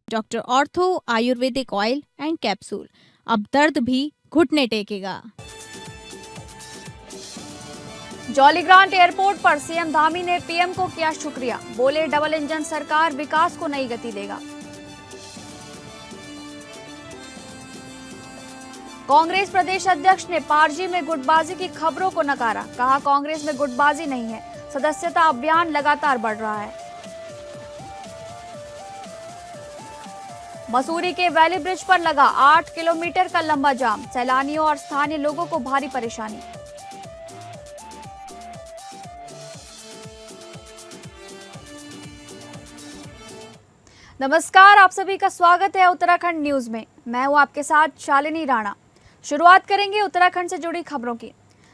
Doctor ortho Ayurvedic oil and capsule, अब दर्द भी घुटने टेकेगा। जॉलीग्रांट एयरपोर्ट पर सीएम धामी ने पीएम को किया शुक्रिया, बोले डबल इंजन सरकार विकास को नई गति देगा। कांग्रेस प्रदेश अध्यक्ष ने पारजी में गुटबाजी की खबरों को नकारा, कहा कांग्रेस में गुटबाजी नहीं है, सदस्यता अभियान लगातार बढ़ रहा है। मसूरी के वैली ब्रिज पर लगा 8 किलोमीटर का लंबा जाम, सैलानियों और स्थानीय लोगों को भारी परेशानी। नमस्कार, आप सभी का स्वागत है उत्तराखंड न्यूज में। मैं हूं आपके साथ शालिनी राणा। शुरुआत करेंगे उत्तराखंड से जुड़ी खबरों की।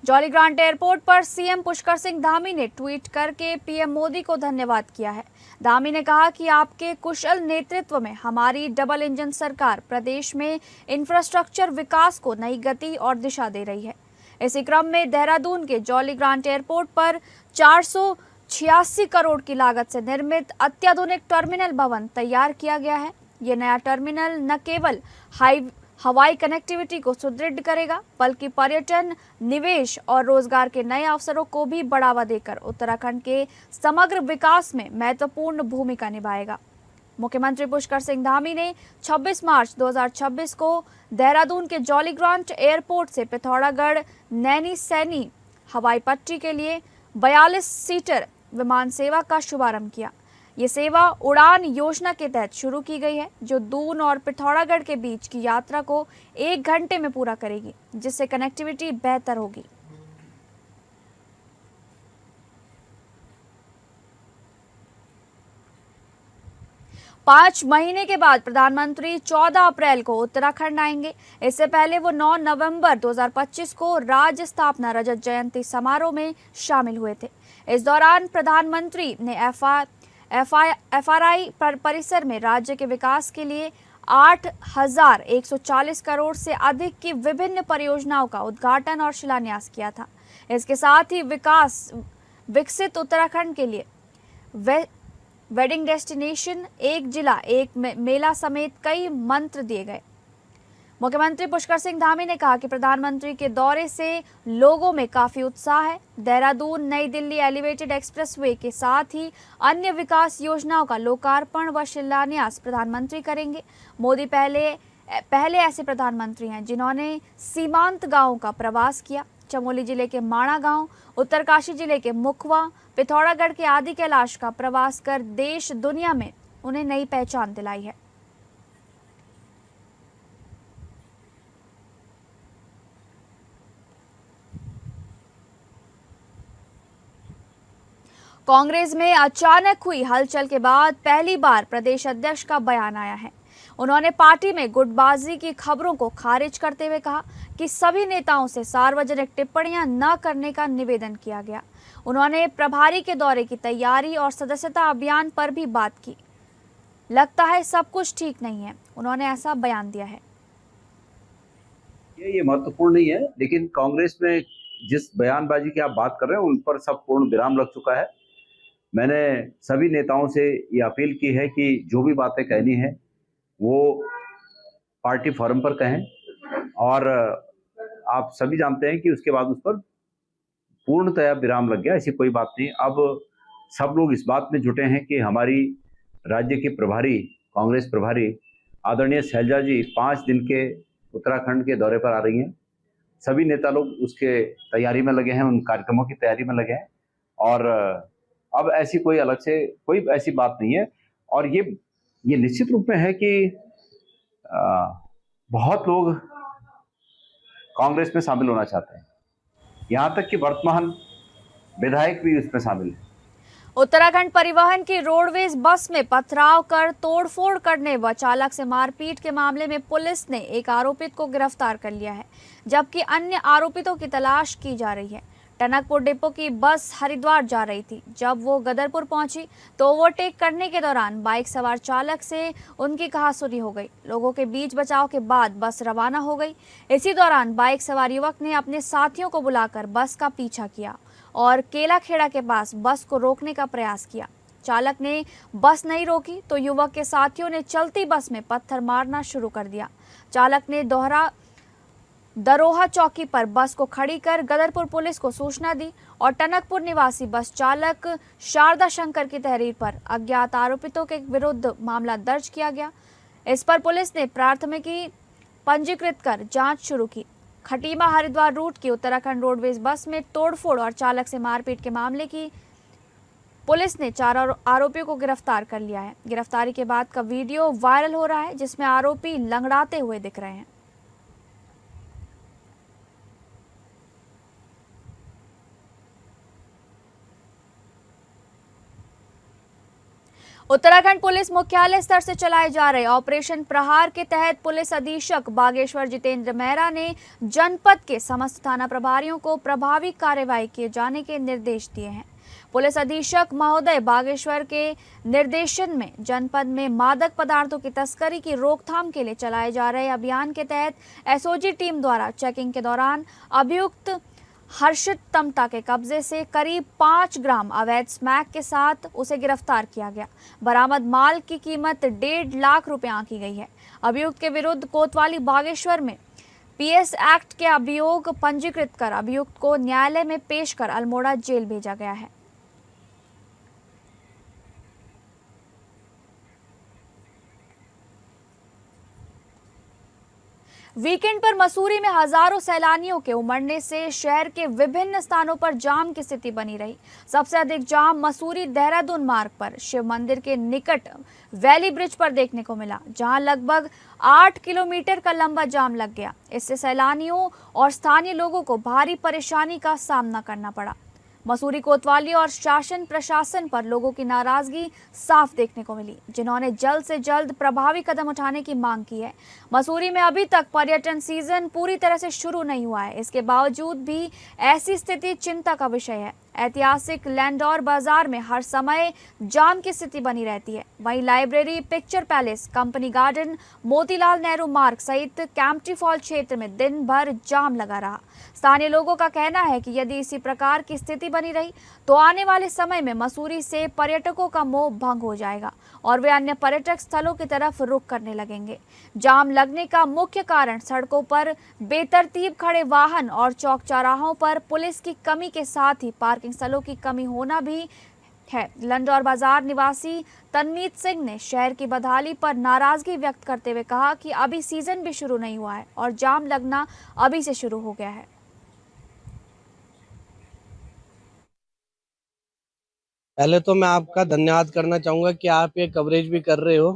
जॉलीग्रांट एयरपोर्ट पर सीएम पुष्कर सिंह धामी ने ट्वीट करके पीएम मोदी को धन्यवाद किया है। धामी ने कहा कि आपके कुशल नेतृत्व में हमारी डबल इंजन सरकार प्रदेश में इंफ्रास्ट्रक्चर विकास को नई गति और दिशा दे रही है। इसी क्रम में देहरादून के जॉलीग्रांट एयरपोर्ट पर 486 करोड़ की लागत से निर्मित अत्याधुनिक टर्मिनल भवन तैयार किया गया है। ये नया टर्मिनल न केवल हवाई कनेक्टिविटी को सुदृढ़ करेगा, बल्कि पर्यटन, निवेश और रोजगार के नए अवसरों को भी बढ़ावा देकर उत्तराखंड के समग्र विकास में महत्वपूर्ण भूमिका निभाएगा। मुख्यमंत्री पुष्कर सिंह धामी ने 26 मार्च 2026 को देहरादून के जॉलीग्रांट एयरपोर्ट से पिथौरागढ़ नैनी सैनी हवाई पट्टी के लिए 42 सीटर विमान सेवा का शुभारंभ किया। ये सेवा उड़ान योजना के तहत शुरू की गई है, जो दून और पिथौरागढ़ के बीच की यात्रा को 1 घंटे में पूरा करेगी, जिससे कनेक्टिविटी बेहतर होगी। पांच महीने के बाद प्रधानमंत्री 14 अप्रैल को उत्तराखंड आएंगे। इससे पहले वो 9 नवंबर 2025 को राज्य स्थापना रजत जयंती समारोह में शामिल हुए थे। इस दौरान प्रधानमंत्री ने एफआरआई परिसर में राज्य के विकास के लिए 8,140 करोड़ से अधिक की विभिन्न परियोजनाओं का उद्घाटन और शिलान्यास किया था। इसके साथ ही विकसित उत्तराखंड के लिए वेडिंग डेस्टिनेशन, एक जिला एक मेला समेत कई मंत्र दिए गए। मुख्यमंत्री पुष्कर सिंह धामी ने कहा कि प्रधानमंत्री के दौरे से लोगों में काफी उत्साह है। देहरादून नई दिल्ली एलिवेटेड एक्सप्रेसवे के साथ ही अन्य विकास योजनाओं का लोकार्पण व शिलान्यास प्रधानमंत्री करेंगे। मोदी पहले ऐसे प्रधानमंत्री हैं जिन्होंने सीमांत गांवों का प्रवास किया। चमोली जिले के माणा गांव, उत्तरकाशी जिले के मुखवा, पिथौरागढ़ के आदि कैलाश का प्रवास कर देश दुनिया में उन्हें नई पहचान दिलाई है। कांग्रेस में अचानक हुई हलचल के बाद पहली बार प्रदेश अध्यक्ष का बयान आया है। उन्होंने पार्टी में गुटबाजी की खबरों को खारिज करते हुए कहा कि सभी नेताओं से सार्वजनिक टिप्पणियां न करने का निवेदन किया गया। उन्होंने प्रभारी के दौरे की तैयारी और सदस्यता अभियान पर भी बात की। लगता है सब कुछ ठीक नहीं है, उन्होंने ऐसा बयान दिया है। ये महत्वपूर्ण नहीं है, लेकिन कांग्रेस में जिस बयानबाजी की आप बात कर रहे हैं उन पर सब पूर्ण विराम लग चुका है। मैंने सभी नेताओं से ये अपील की है कि जो भी बातें कहनी है वो पार्टी फोरम पर कहें, और आप सभी जानते हैं कि उसके बाद उस पर पूर्णतया विराम लग गया। ऐसी कोई बात नहीं। अब सब लोग इस बात में जुटे हैं कि हमारी राज्य की प्रभारी, कांग्रेस प्रभारी आदरणीय शैलजा जी 5 दिन के उत्तराखंड के दौरे पर आ रही हैं। सभी नेता लोग उसके तैयारी में लगे हैं, उन कार्यक्रमों की तैयारी में लगे हैं, और अब ऐसी कोई अलग से कोई ऐसी बात नहीं है। और ये निश्चित रूप में है कि बहुत लोग कांग्रेस में शामिल होना चाहते हैं, यहाँ तक कि वर्तमान विधायक भी उसमें शामिल है। उत्तराखंड परिवहन की रोडवेज बस में पथराव कर तोड़फोड़ करने व चालक से मारपीट के मामले में पुलिस ने एक आरोपित को गिरफ्तार कर लिया है, जबकि अन्य आरोपितों की तलाश की जा रही है। टनकपुर डिपो की बस हरिद्वार जा रही थी। जब वो गदरपुर पहुंची तो ओवरटेक करने के दौरान बाइक सवार चालक से उनकी कहासुनी हो गई। लोगों के बीच बचाव के बाद बस रवाना हो गई। इसी दौरान बाइक सवार युवक ने अपने साथियों को बुलाकर बस का पीछा किया और केलाखेड़ा के पास बस को रोकने का प्रयास किया। चालक ने बस नहीं रोकी तो युवक के साथियों ने चलती बस में पत्थर मारना शुरू कर दिया। चालक ने दरोहा चौकी पर बस को खड़ी कर गदरपुर पुलिस को सूचना दी और टनकपुर निवासी बस चालक शारदा शंकर की तहरीर पर अज्ञात आरोपितों के विरुद्ध मामला दर्ज किया गया। इस पर पुलिस ने प्राथमिकी पंजीकृत कर जांच शुरू की। खटीमा हरिद्वार रूट की उत्तराखंड रोडवेज बस में तोड़फोड़ और चालक से मारपीट के मामले की पुलिस ने 4 आरोपियों को गिरफ्तार कर लिया है। गिरफ्तारी के बाद का वीडियो वायरल हो रहा है जिसमें आरोपी लंगड़ाते हुए दिख रहे हैं। उत्तराखंड पुलिस मुख्यालय स्तर से चलाए जा रहे ऑपरेशन प्रहार के तहत पुलिस अधीक्षक बागेश्वर जितेंद्र मेहरा ने जनपद के समस्त थाना प्रभारियों को प्रभावी कार्रवाई किए जाने के निर्देश दिए हैं। पुलिस अधीक्षक महोदय बागेश्वर के निर्देशन में जनपद में मादक पदार्थों की तस्करी की रोकथाम के लिए चलाए जा रहे अभियान के तहत एसओजी टीम द्वारा चेकिंग के दौरान अभियुक्त हर्षित तमता के कब्जे से करीब 5 ग्राम अवैध स्मैक के साथ उसे गिरफ्तार किया गया। बरामद माल की कीमत 1.5 लाख रुपए आंकी गई है। अभियुक्त के विरुद्ध कोतवाली बागेश्वर में पीएस एक्ट के अभियोग पंजीकृत कर अभियुक्त को न्यायालय में पेश कर अल्मोड़ा जेल भेजा गया है। वीकेंड पर मसूरी में हजारों सैलानियों के उमड़ने से शहर के विभिन्न स्थानों पर जाम की स्थिति बनी रही। सबसे अधिक जाम मसूरी देहरादून मार्ग पर शिव मंदिर के निकट वैली ब्रिज पर देखने को मिला, जहां लगभग 8 किलोमीटर का लंबा जाम लग गया। इससे सैलानियों और स्थानीय लोगों को भारी परेशानी का सामना करना पड़ा। मसूरी कोतवाली और शासन प्रशासन पर लोगों की नाराजगी साफ देखने को मिली, जिन्होंने जल्द से जल्द प्रभावी कदम उठाने की मांग की है। मसूरी में अभी तक पर्यटन सीजन पूरी तरह से शुरू नहीं हुआ है। इसके बावजूद भी ऐसी स्थिति चिंता का विषय है। ऐतिहासिक लैंडौर बाजार में हर समय जाम की स्थिति बनी रहती है। वहीं library, picture palace, company garden, Motilal Nehru मार्ग सहित कैंपटी फॉल क्षेत्र में दिन भर जाम लगा रहा। स्थानीय लोगों का कहना है कि यदि इसी प्रकार की स्थिति बनी रही तो आने वाले समय में मसूरी से पर्यटकों का मोह भंग हो जाएगा और वे अन्य पर्यटक स्थलों की तरफ रुख करने लगेंगे। जाम लगने का मुख्य कारण सड़कों पर बेतरतीब खड़े वाहन और चौक चौराहों पर पुलिस की कमी के साथ ही पार्किंग स्थलों की कमी होना भी है। लंडौर बाजार निवासी तनमीत सिंह ने शहर की बदहाली पर नाराजगी व्यक्त करते हुए कहा कि अभी सीजन भी शुरू नहीं हुआ है और जाम लगना अभी से शुरू हो गया है। पहले तो मैं आपका धन्यवाद करना चाहूँगा कि आप ये कवरेज भी कर रहे हो,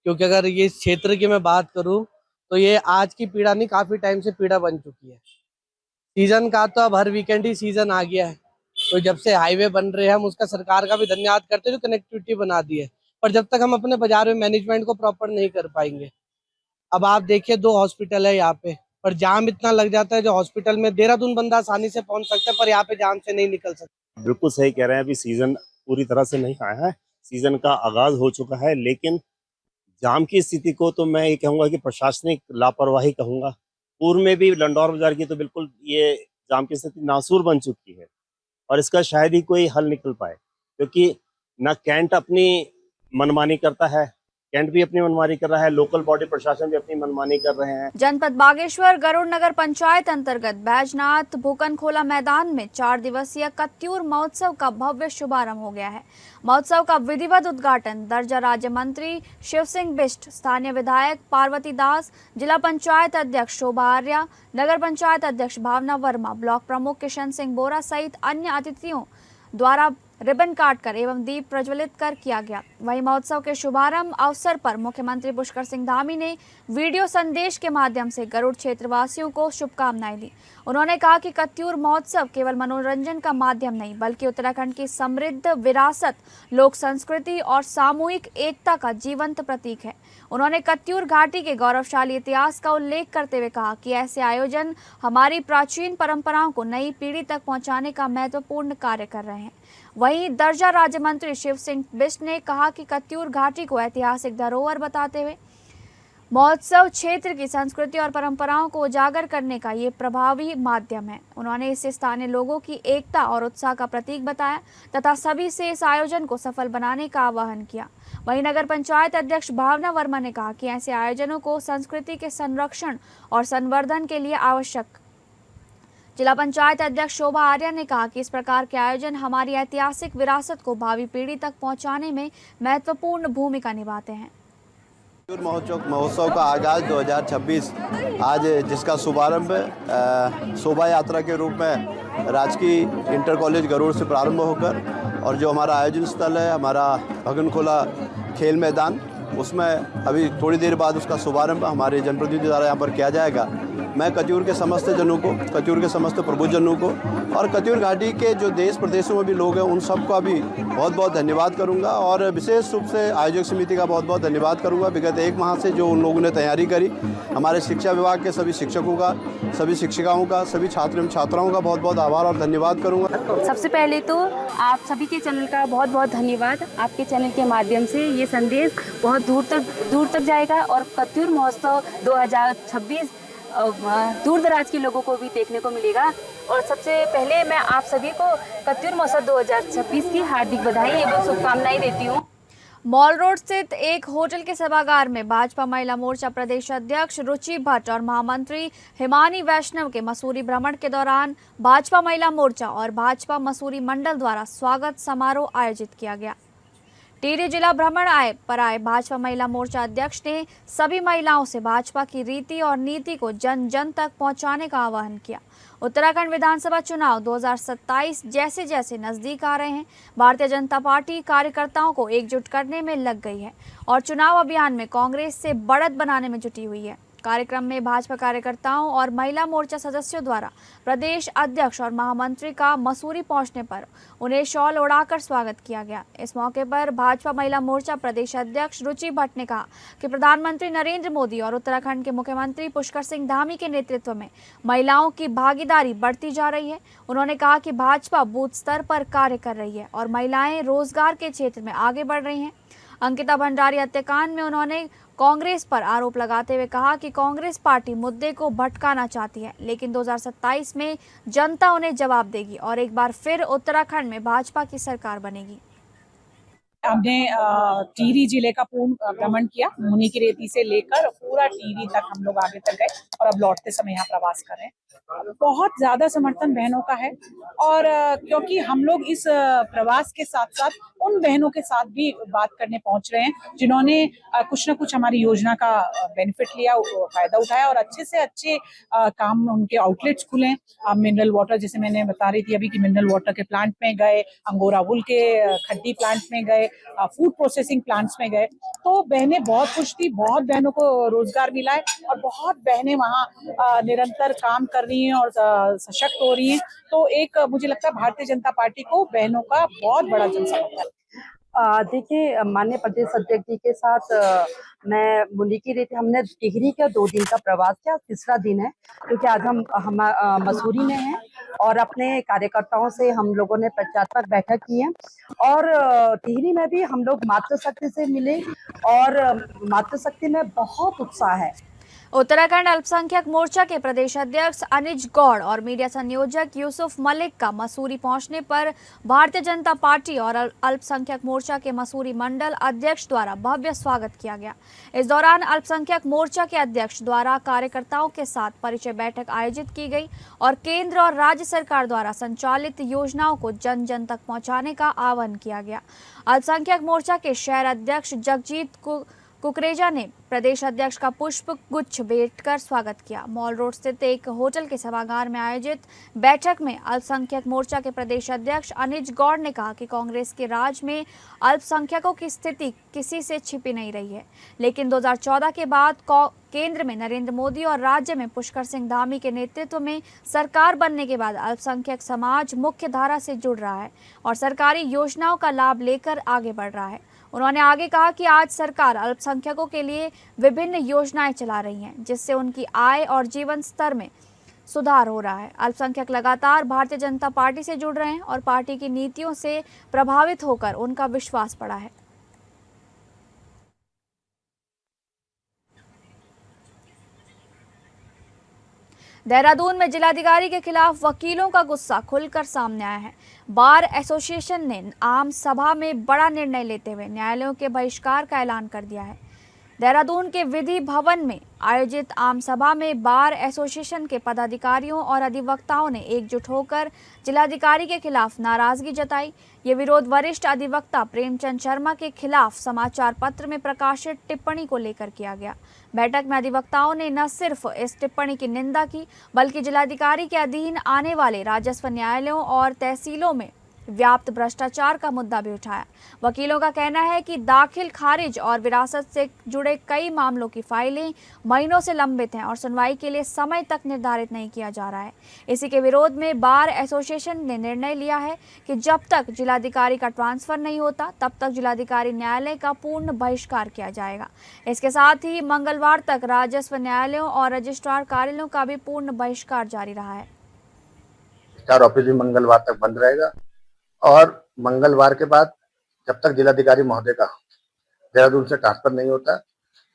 क्योंकि अगर ये इस क्षेत्र की मैं बात करूँ तो ये आज की पीड़ा नहीं, काफ़ी टाइम से पीड़ा बन चुकी है। सीज़न का तो अब हर वीकेंड ही सीज़न आ गया है, तो जब से हाईवे बन रहे हैं हम उसका सरकार का भी धन्यवाद करते हैं जो कनेक्टिविटी बना दी है, पर जब तक हम अपने बाजार में मैनेजमेंट को प्रॉपर नहीं कर पाएंगे। अब आप देखिए 2 हॉस्पिटल है यहाँ पे, पर जाम इतना लग जाता है। जो हॉस्पिटल में देहरादून बंदा आसानी से पहुँच सकता है, पर यहाँ पे जाम से नहीं निकल सकता। बिल्कुल सही कह रहे हैं, अभी सीजन पूरी तरह से नहीं आया है, सीजन का आगाज हो चुका है, लेकिन जाम की स्थिति को तो मैं ये कहूँगा कि प्रशासनिक लापरवाही कहूँगा। पूर्व में भी लंडौर बाजार की तो बिल्कुल ये जाम की स्थिति नासूर बन चुकी है और इसका शायद ही कोई हल निकल पाए, क्योंकि न कैंट अपनी मनमानी करता है, कैंट भी अपनी मनमानी कर रहा है, लोकल बॉडी प्रशासन भी अपनी मनमानी कर रहे हैं। जनपद बागेश्वर गरुड़ नगर पंचायत अंतर्गत बैजनाथ भूकनखोला मैदान में 4 दिवसीय कत्यूर महोत्सव का भव्य शुभारंभ हो गया है। महोत्सव का विधिवत उद्घाटन दर्जा राज्य मंत्री शिव सिंह बिष्ट, स्थानीय विधायक पार्वती दास, जिला पंचायत अध्यक्ष शोभा आर्या, नगर पंचायत अध्यक्ष भावना वर्मा, ब्लॉक प्रमुख किशन सिंह बोरा सहित अन्य अतिथियों द्वारा रिबन काटकर एवं दीप प्रज्वलित कर किया गया। वहीं महोत्सव के शुभारंभ अवसर पर मुख्यमंत्री पुष्कर सिंह धामी ने वीडियो संदेश के माध्यम से गरुड़ क्षेत्रवासियों को शुभकामनाएं दी। उन्होंने कहा कि कत्यूर महोत्सव केवल मनोरंजन का माध्यम नहीं, बल्कि उत्तराखंड की समृद्ध विरासत, लोक संस्कृति और सामूहिक एकता का जीवंत प्रतीक है। उन्होंने कत्यूर घाटी के गौरवशाली इतिहास का उल्लेख करते हुए कहा कि ऐसे आयोजन हमारी प्राचीन परंपराओं को नई पीढ़ी तक पहुंचाने का महत्वपूर्ण कार्य कर रहे हैं। वहीं दर्जा राज्य मंत्री शिव सिंह बिष्ट ने कहा कि कत्यूर घाटी को ऐतिहासिक धरोहर बताते हुए महोत्सव क्षेत्र की संस्कृति और परंपराओं को उजागर करने का ये प्रभावी माध्यम है। उन्होंने इसे स्थानीय लोगों की एकता और उत्साह का प्रतीक बताया तथा सभी से इस आयोजन को सफल बनाने का आह्वान किया। वहीं नगर पंचायत अध्यक्ष भावना वर्मा ने कहा कि ऐसे आयोजनों को संस्कृति के संरक्षण और संवर्धन के लिए आवश्यक। जिला पंचायत अध्यक्ष शोभा आर्या ने कहा कि इस प्रकार के आयोजन हमारी ऐतिहासिक विरासत को भावी पीढ़ी तक पहुंचाने में महत्वपूर्ण भूमिका निभाते हैं। महोत्सव का आगाज 2026 आज जिसका शुभारंभ शोभा यात्रा के रूप में राजकीय इंटर कॉलेज गरुड़ से प्रारंभ होकर और जो हमारा आयोजन स्थल है हमारा भगनखोला खेल मैदान, उसमें अभी थोड़ी देर बाद उसका शुभारंभ हमारे जनप्रतिनिधि द्वारा यहाँ पर किया जाएगा। मैं कत्यूर के समस्त जनों को, कत्यूर के समस्त प्रबुद्धजनों को और कत्यूर घाटी के जो देश प्रदेशों में भी लोग हैं उन सबका भी बहुत बहुत धन्यवाद करूंगा और विशेष रूप से आयोजक समिति का बहुत बहुत धन्यवाद करूंगा। विगत एक माह से जो उन लोगों ने तैयारी करी, हमारे शिक्षा विभाग के सभी शिक्षकों का, सभी शिक्षिकाओं का, सभी छात्र एवं छात्राओं का बहुत बहुत आभार और धन्यवाद करूँगा। सबसे पहले तो आप सभी के चैनल का बहुत बहुत धन्यवाद। आपके चैनल के माध्यम से ये संदेश बहुत दूर तक जाएगा और कत्यूर महोत्सव 2026 दूर दराज के लोगों को भी देखने को मिलेगा। और सबसे पहले मैं आप सभी को कत्यूर महोत्सव 2026 की हार्दिक बधाई एवं शुभकामनाएं देती हूँ। मॉल रोड स्थित एक होटल के सभागार में भाजपा महिला मोर्चा प्रदेश अध्यक्ष रुचि भट्ट और महामंत्री हिमानी वैष्णव के मसूरी भ्रमण के दौरान भाजपा महिला मोर्चा और भाजपा मसूरी मंडल द्वारा स्वागत समारोह आयोजित किया गया। टिहरी जिला भ्रमण पर आए भाजपा महिला मोर्चा अध्यक्ष ने सभी महिलाओं से भाजपा की रीति और नीति को जन जन तक पहुंचाने का आह्वान किया। उत्तराखंड विधानसभा चुनाव 2027 जैसे जैसे नजदीक आ रहे हैं, भारतीय जनता पार्टी कार्यकर्ताओं को एकजुट करने में लग गई है और चुनाव अभियान में कांग्रेस से बढ़त बनाने में जुटी हुई है। कार्यक्रम में भाजपा कार्यकर्ताओं और महिला मोर्चा सदस्यों द्वारा प्रदेश अध्यक्ष और महामंत्री का मसूरी पहुंचने पर उन्हें शॉल ओढ़ाकर स्वागत किया गया। इस मौके पर भाजपा महिला मोर्चा प्रदेश अध्यक्ष रुचि भट्ट ने कहा कि प्रधानमंत्री नरेंद्र मोदी और उत्तराखंड के मुख्यमंत्री पुष्कर सिंह धामी के नेतृत्व में महिलाओं की भागीदारी बढ़ती जा रही है। उन्होंने कहा कि भाजपा बूथ स्तर पर कार्य कर रही है और महिलाएं रोजगार के क्षेत्र में आगे बढ़ रही हैं। अंकिता भंडारी हत्याकांड में उन्होंने कांग्रेस पर आरोप लगाते हुए कहा कि कांग्रेस पार्टी मुद्दे को भटकाना चाहती है, लेकिन 2027 में जनता उन्हें जवाब देगी और एक बार फिर उत्तराखंड में भाजपा की सरकार बनेगी। हमने टिहरी जिले का पूर्ण भ्रमण किया, मुनि की रेती से लेकर पूरा टिहरी तक हम लोग आगे तक गए और अब लौटते समय यहाँ प्रवास कर रहे हैं। बहुत ज्यादा समर्थन बहनों का है और क्योंकि हम लोग इस प्रवास के साथ साथ उन बहनों के साथ भी बात करने पहुंच रहे हैं जिन्होंने कुछ न कुछ हमारी योजना का बेनिफिट लिया, फायदा उठाया और अच्छे से अच्छे काम उनके आउटलेट्स खुले। मिनरल वाटर, जैसे मैंने बता रही थी अभी कि मिनरल वाटर के प्लांट में गए, अंगोरा वुल के खड्डी प्लांट में गए, फूड प्रोसेसिंग प्लांट्स में गए, तो बहनें बहुत खुश थी। बहुत बहनों को रोजगार मिला है और बहुत बहनें वहाँ निरंतर काम कर रही हैं और सशक्त हो रही हैं। तो एक मुझे लगता है भारतीय जनता पार्टी को बहनों का बहुत बड़ा जनसमर्थन है। देखिए, माननीय प्रदेश अध्यक्ष जी के साथ मैं मुनि की रेती, हमने टिहरी का 2 दिन का प्रवास किया, तीसरा दिन है क्योंकि आज हम मसूरी में हैं और अपने कार्यकर्ताओं से हम लोगों ने प्रचारात्मक बैठक की है और टिहरी में भी हम लोग मातृशक्ति से मिले और मातृशक्ति में बहुत उत्साह है। उत्तराखंड अल्पसंख्यक मोर्चा के प्रदेश अध्यक्ष अनिज गौड़ और मीडिया संयोजक यूसुफ मलिक का मसूरी पहुंचने पर भारतीय जनता पार्टी और अल्पसंख्यक मोर्चा के मसूरी मंडल अध्यक्ष द्वारा भव्य स्वागत किया गया। इस दौरान अल्पसंख्यक मोर्चा के अध्यक्ष द्वारा कार्यकर्ताओं के साथ परिचय बैठक आयोजित की गई और केंद्र और राज्य सरकार द्वारा संचालित योजनाओं को जन जन तक पहुँचाने का आह्वान किया गया। अल्पसंख्यक मोर्चा के शहर अध्यक्ष जगजीत कुकरेजा ने प्रदेश अध्यक्ष का पुष्प गुच्छ भेंट कर स्वागत किया। मॉल रोड स्थित एक होटल के सभागार में आयोजित बैठक में अल्पसंख्यक मोर्चा के प्रदेश अध्यक्ष अनिज गौड़ ने कहा कि कांग्रेस के राज में अल्पसंख्यकों की स्थिति किसी से छिपी नहीं रही है, लेकिन 2014 के बाद केंद्र में नरेंद्र मोदी और राज्य में पुष्कर सिंह धामी के नेतृत्व में सरकार बनने के बाद अल्पसंख्यक समाज मुख्य धारा से जुड़ रहा है और सरकारी योजनाओं का लाभ लेकर आगे बढ़ रहा है। उन्होंने आगे कहा कि आज सरकार अल्पसंख्यकों के लिए विभिन्न योजनाएं चला रही हैं, जिससे उनकी आय और जीवन स्तर में सुधार हो रहा है। अल्पसंख्यक लगातार भारतीय जनता पार्टी से जुड़ रहे हैं और पार्टी की नीतियों से प्रभावित होकर उनका विश्वास बढ़ा है। देहरादून में जिलाधिकारी के खिलाफ वकीलों का गुस्सा खुलकर सामने आया है। बार एसोसिएशन ने आम सभा में बड़ा निर्णय लेते हुए न्यायालयों के बहिष्कार का ऐलान कर दिया है। देहरादून के विधि भवन में आयोजित आम सभा में बार एसोसिएशन के पदाधिकारियों और अधिवक्ताओं ने एकजुट होकर जिलाधिकारी के खिलाफ नाराजगी जताई। ये विरोध वरिष्ठ अधिवक्ता प्रेमचंद शर्मा के खिलाफ समाचार पत्र में प्रकाशित टिप्पणी को लेकर किया गया। बैठक में अधिवक्ताओं ने न सिर्फ इस टिप्पणी की निंदा की, बल्कि जिलाधिकारी के अधीन आने वाले राजस्व न्यायालयों और तहसीलों में व्याप्त भ्रष्टाचार का मुद्दा भी उठाया। वकीलों का कहना है कि दाखिल, खारिज और विरासत से जुड़े कई मामलों की फाइलें महीनों से लंबित हैं और सुनवाई के लिए समय तक निर्धारित नहीं किया जा रहा है। इसी के विरोध में बार एसोसिएशन ने निर्णय लिया है कि जब तक जिलाधिकारी का ट्रांसफर नहीं होता, तब तक जिलाधिकारी न्यायालय का पूर्ण बहिष्कार किया जाएगा। इसके साथ ही मंगलवार तक राजस्व न्यायालयों और रजिस्ट्रार कार्यालयों का भी पूर्ण बहिष्कार जारी रहा है। रजिस्ट्रार ऑफिस भी मंगलवार तक बंद रहेगा और मंगलवार के बाद जब तक जिलाधिकारी महोदय का देहरादून से ट्रांसफर नहीं होता,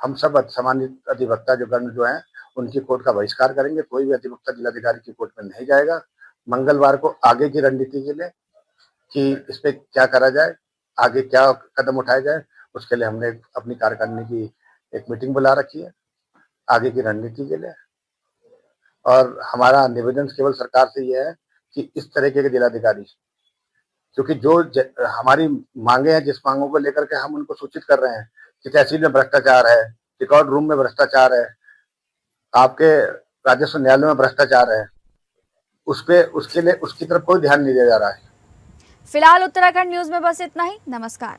हम सब सम्मानित अधिवक्ता जो हैं उनकी कोर्ट का बहिष्कार करेंगे। कोई भी अधिवक्ता जिलाधिकारी की कोर्ट में नहीं जाएगा। मंगलवार को आगे की रणनीति के लिए कि इस पे क्या करा जाए, आगे क्या कदम उठाया जाए, उसके लिए हमने अपनी कार्यकारिणी की एक मीटिंग बुला रखी है आगे की रणनीति के लिए। और हमारा निवेदन केवल सरकार से यह है कि इस तरीके के जिलाधिकारी, क्योंकि जो हमारी मांगे हैं, जिस मांगों को लेकर के हम उनको सूचित कर रहे हैं कि तहसील में भ्रष्टाचार है, रिकॉर्ड रूम में भ्रष्टाचार है, आपके राजस्व न्यायालय में भ्रष्टाचार है, उसकी तरफ कोई ध्यान नहीं दिया जा रहा है। फिलहाल उत्तराखंड न्यूज में बस इतना ही। नमस्कार।